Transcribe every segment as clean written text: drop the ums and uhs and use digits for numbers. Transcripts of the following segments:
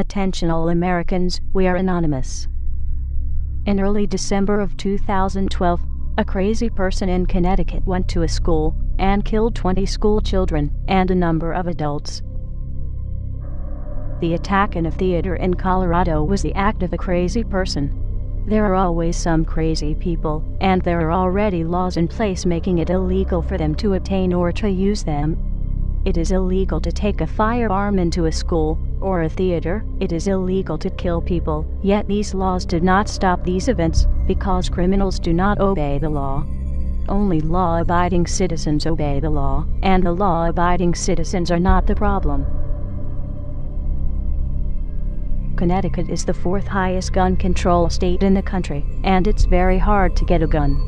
Attention all Americans, we are anonymous. In early December of 2012, a crazy person in Connecticut went to a school and killed 20 school children and a number of adults. The attack in a theater in Colorado was the act of a crazy person. There are always some crazy people, and there are already laws in place making it illegal for them to obtain or to use them. It is illegal to take a firearm into a school or a theater. It is illegal to kill people, yet these laws did not stop these events because criminals do not obey the law. Only law-abiding citizens obey the law, and the law-abiding citizens are not the problem. Connecticut is the 4th highest gun control state in the country, and it's very hard to get a gun.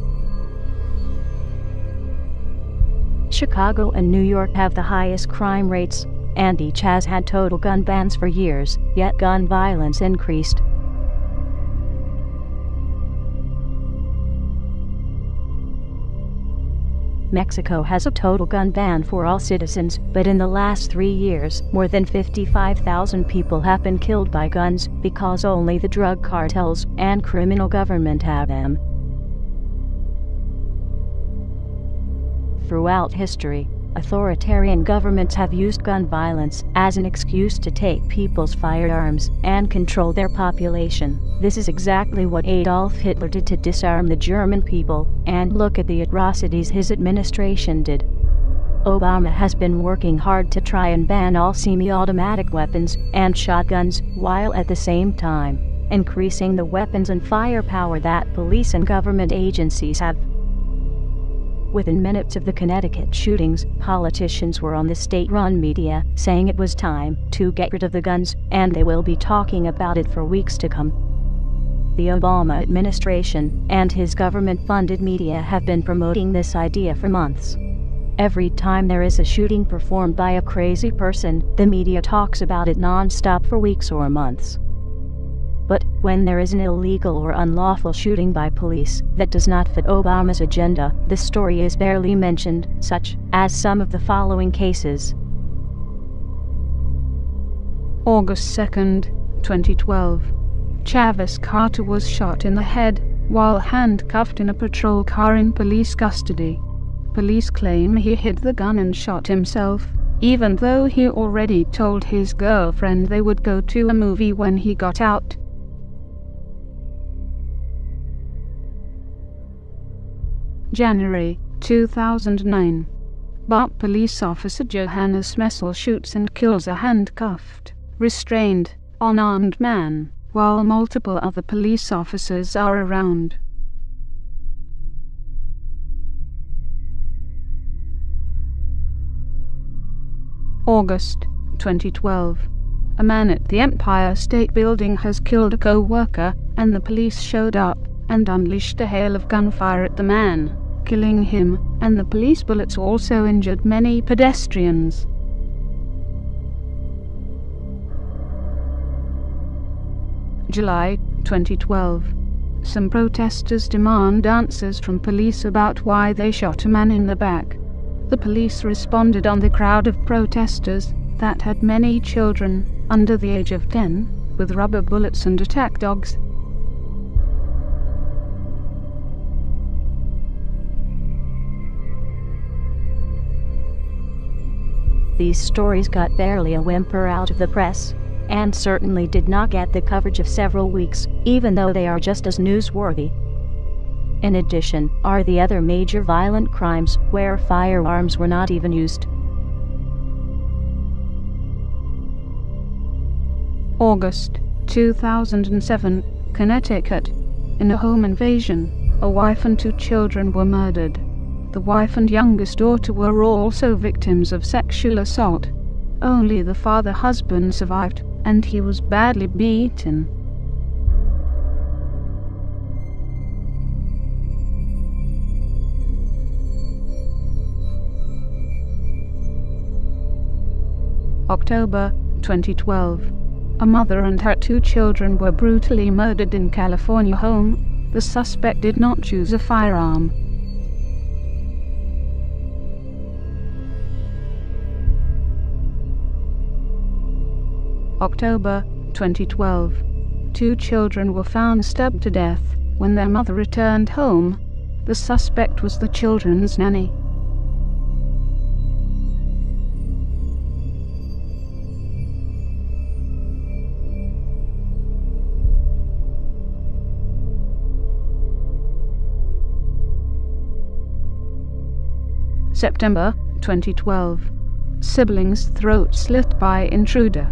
Chicago and New York have the highest crime rates, and each has had total gun bans for years, yet gun violence increased. Mexico has a total gun ban for all citizens, but in the last 3 years, more than 55,000 people have been killed by guns because only the drug cartels and criminal government have them. Throughout history, authoritarian governments have used gun violence as an excuse to take people's firearms and control their population. This is exactly what Adolf Hitler did to disarm the German people, and look at the atrocities his administration did. Obama has been working hard to try and ban all semi-automatic weapons and shotguns, while at the same time increasing the weapons and firepower that police and government agencies have. Within minutes of the Connecticut shootings, politicians were on the state-run media saying it was time to get rid of the guns, and they will be talking about it for weeks to come. The Obama administration and his government-funded media have been promoting this idea for months. Every time there is a shooting performed by a crazy person, the media talks about it non-stop for weeks or months. But when there is an illegal or unlawful shooting by police that does not fit Obama's agenda, the story is barely mentioned, such as some of the following cases. August 2nd, 2012. Travis Carter was shot in the head while handcuffed in a patrol car in police custody. Police claim he hid the gun and shot himself, even though he already told his girlfriend they would go to a movie when he got out. January 2009. Bart police officer Johannes Messel shoots and kills a handcuffed, restrained, unarmed man, while multiple other police officers are around. August 2012. A man at the Empire State Building has killed a co-worker, and the police showed up and unleashed a hail of gunfire at the man, killing him, and the police bullets also injured many pedestrians. July 2012. Some protesters demand answers from police about why they shot a man in the back. The police responded on the crowd of protesters that had many children under the age of 10, with rubber bullets and attack dogs. These stories got barely a whimper out of the press, and certainly did not get the coverage of several weeks, even though they are just as newsworthy. In addition, are the other major violent crimes where firearms were not even used. August 2007, Connecticut. In a home invasion, a wife and 2 children were murdered. The wife and youngest daughter were also victims of sexual assault. Only the husband survived, and he was badly beaten. October 2012. A mother and her 2 children were brutally murdered in California home. The suspect did not choose a firearm. October 2012. 2 children were found stabbed to death when their mother returned home. The suspect was the children's nanny. September 2012. Siblings' throat slit by intruder.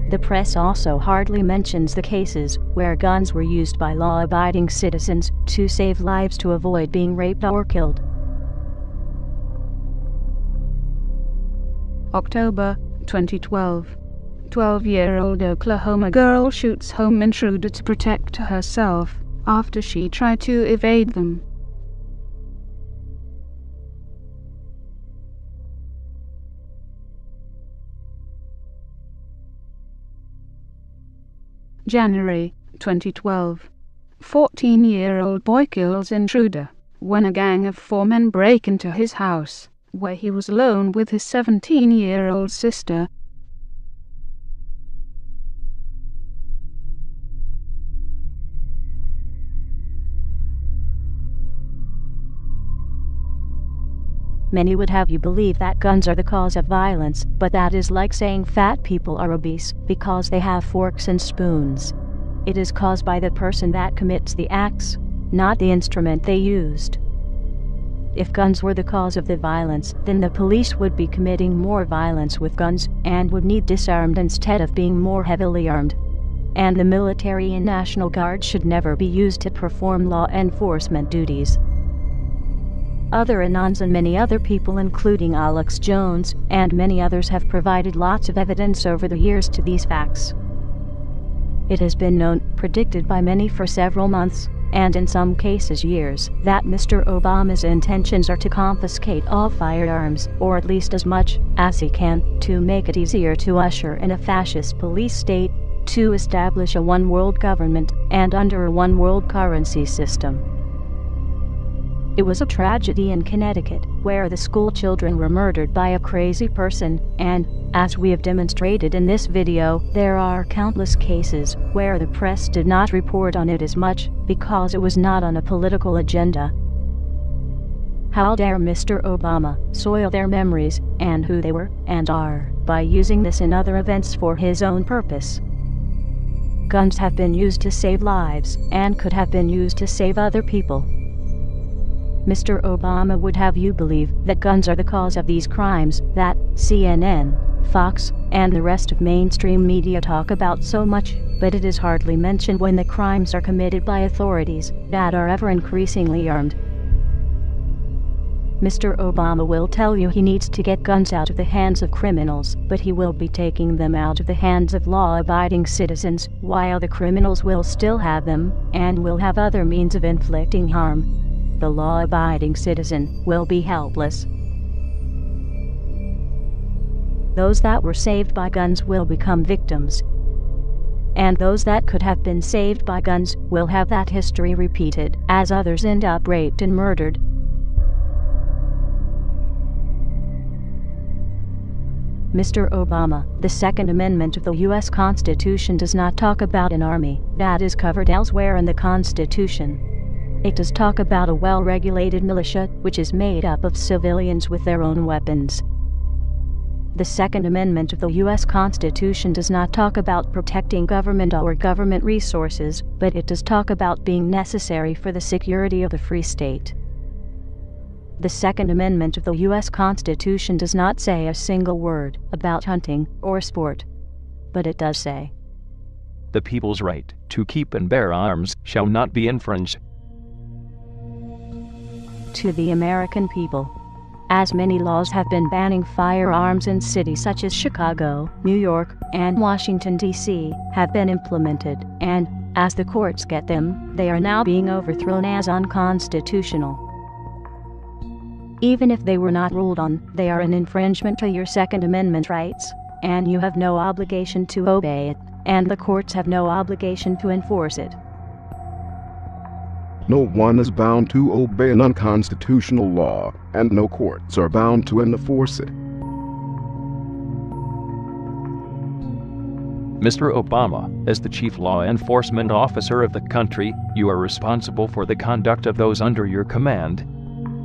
The press also hardly mentions the cases where guns were used by law-abiding citizens to save lives to avoid being raped or killed. October 2012. 12-year-old Oklahoma girl shoots home intruder to protect herself after she tried to evade them. January 2012. 14-year-old boy kills intruder when a gang of 4 men break into his house, where he was alone with his 17-year-old sister. Many would have you believe that guns are the cause of violence, but that is like saying fat people are obese because they have forks and spoons. It is caused by the person that commits the acts, not the instrument they used. If guns were the cause of the violence, then the police would be committing more violence with guns and would need disarmed instead of being more heavily armed. And the military and National Guard should never be used to perform law enforcement duties. Other Anons and many other people, including Alex Jones and many others, have provided lots of evidence over the years to these facts. It has been known, predicted by many for several months, and in some cases years, that Mr. Obama's intentions are to confiscate all firearms, or at least as much as he can, to make it easier to usher in a fascist police state, to establish a one-world government, and under a one-world currency system. It was a tragedy in Connecticut, where the school children were murdered by a crazy person, and, as we have demonstrated in this video, there are countless cases where the press did not report on it as much, because it was not on a political agenda. How dare Mr. Obama soil their memories, and who they were, and are, by using this and other events for his own purpose. Guns have been used to save lives, and could have been used to save other people. Mr. Obama would have you believe that guns are the cause of these crimes that CNN, Fox, and the rest of mainstream media talk about so much, but it is hardly mentioned when the crimes are committed by authorities that are ever increasingly armed. Mr. Obama will tell you he needs to get guns out of the hands of criminals, but he will be taking them out of the hands of law-abiding citizens, while the criminals will still have them, and will have other means of inflicting harm. The law-abiding citizen will be helpless. Those that were saved by guns will become victims. And those that could have been saved by guns will have that history repeated, as others end up raped and murdered. Mr. Obama, the Second Amendment of the U.S. Constitution does not talk about an army. That is covered elsewhere in the Constitution. It does talk about a well-regulated militia, which is made up of civilians with their own weapons. The Second Amendment of the U.S. Constitution does not talk about protecting government or government resources, but it does talk about being necessary for the security of the free state. The Second Amendment of the U.S. Constitution does not say a single word about hunting or sport, but it does say, "The people's right to keep and bear arms shall not be infringed." To the American people, as many laws have been banning firearms in cities such as Chicago, New York, and Washington, D.C., have been implemented, and, as the courts get them, they are now being overthrown as unconstitutional. Even if they were not ruled on, they are an infringement to your Second Amendment rights, and you have no obligation to obey it, and the courts have no obligation to enforce it. No one is bound to obey an unconstitutional law, and no courts are bound to enforce it. Mr. Obama, as the chief law enforcement officer of the country, you are responsible for the conduct of those under your command.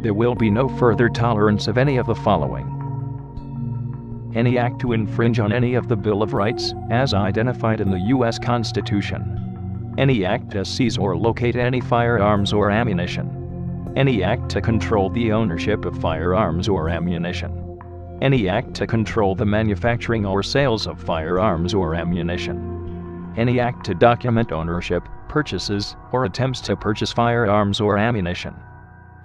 There will be no further tolerance of any of the following: any act to infringe on any of the Bill of Rights, as identified in the U.S. Constitution. Any act to seize or locate any firearms or ammunition. Any act to control the ownership of firearms or ammunition. Any act to control the manufacturing or sales of firearms or ammunition. Any act to document ownership, purchases, or attempts to purchase firearms or ammunition.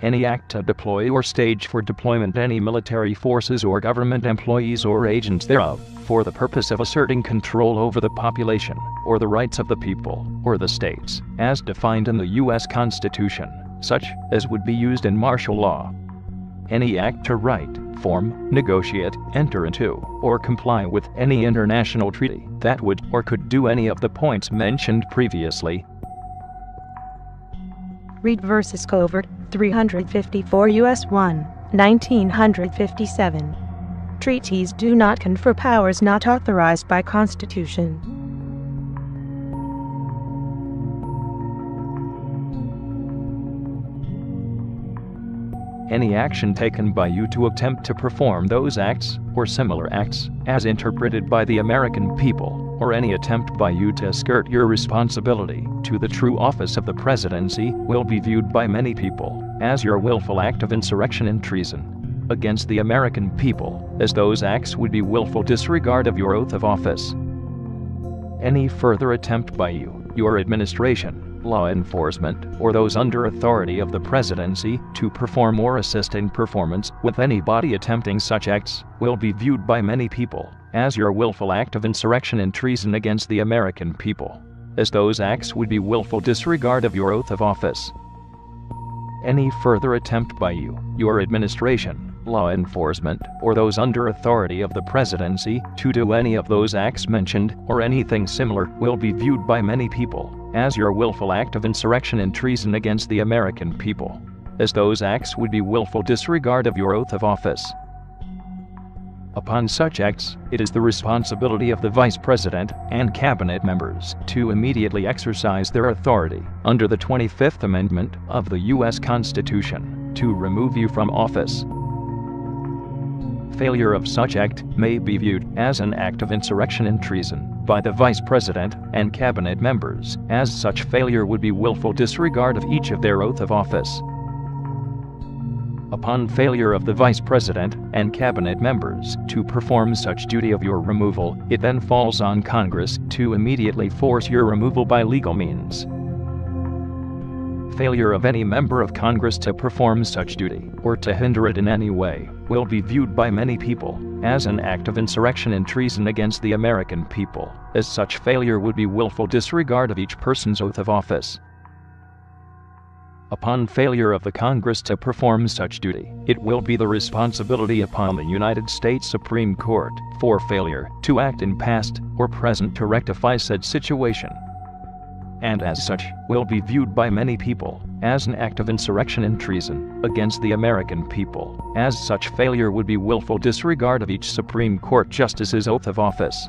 Any act to deploy or stage for deployment any military forces or government employees or agents thereof, for the purpose of asserting control over the population, or the rights of the people, or the states, as defined in the U.S. Constitution, such as would be used in martial law. Any act to write, form, negotiate, enter into, or comply with any international treaty that would or could do any of the points mentioned previously. Reed vs. Covert, 354 U.S. 1, 1957. Treaties do not confer powers not authorized by Constitution. Any action taken by you to attempt to perform those acts, or similar acts, as interpreted by the American people, or any attempt by you to skirt your responsibility to the true office of the presidency, will be viewed by many people as your willful act of insurrection and treason against the American people, as those acts would be willful disregard of your oath of office. Any further attempt by you, your administration, law enforcement, or those under authority of the presidency to perform or assist in performance with any body attempting such acts will be viewed by many people as your willful act of insurrection and treason against the American people, as those acts would be willful disregard of your oath of office. Any further attempt by you, your administration, law enforcement, or those under authority of the presidency to do any of those acts mentioned, or anything similar, will be viewed by many people as your willful act of insurrection and treason against the American people, as those acts would be willful disregard of your oath of office. Upon such acts, it is the responsibility of the Vice President and Cabinet members to immediately exercise their authority under the 25th Amendment of the U.S. Constitution to remove you from office. Failure of such act may be viewed as an act of insurrection and treason by the Vice President and Cabinet members, as such failure would be willful disregard of each of their oath of office. Upon failure of the Vice President and Cabinet members to perform such duty of your removal, it then falls on Congress to immediately force your removal by legal means. Failure of any member of Congress to perform such duty, or to hinder it in any way, will be viewed by many people as an act of insurrection and treason against the American people, as such failure would be willful disregard of each person's oath of office. Upon failure of the Congress to perform such duty, it will be the responsibility upon the United States Supreme Court for failure to act in past or present to rectify said situation, and as such will be viewed by many people as an act of insurrection and treason against the American people, as such failure would be willful disregard of each Supreme Court justice's oath of office.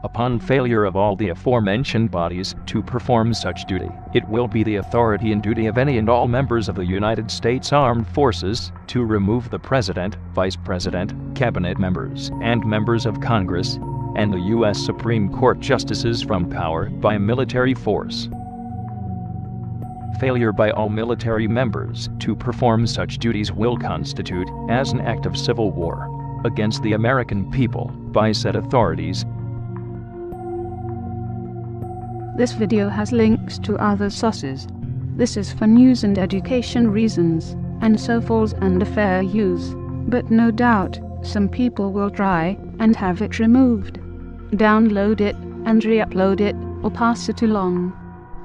Upon failure of all the aforementioned bodies to perform such duty, it will be the authority and duty of any and all members of the United States Armed Forces to remove the President, Vice President, Cabinet members, and members of Congress, and the U.S. Supreme Court justices from power by military force. Failure by all military members to perform such duties will constitute as an act of civil war against the American people by said authorities. This video has links to other sources. This is for news and education reasons, and so falls under fair use. But no doubt, some people will try and have it removed. Download it and re-upload it, or pass it along.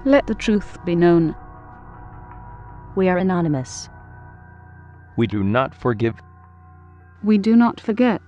Let the truth be known. We are anonymous. We do not forgive. We do not forget.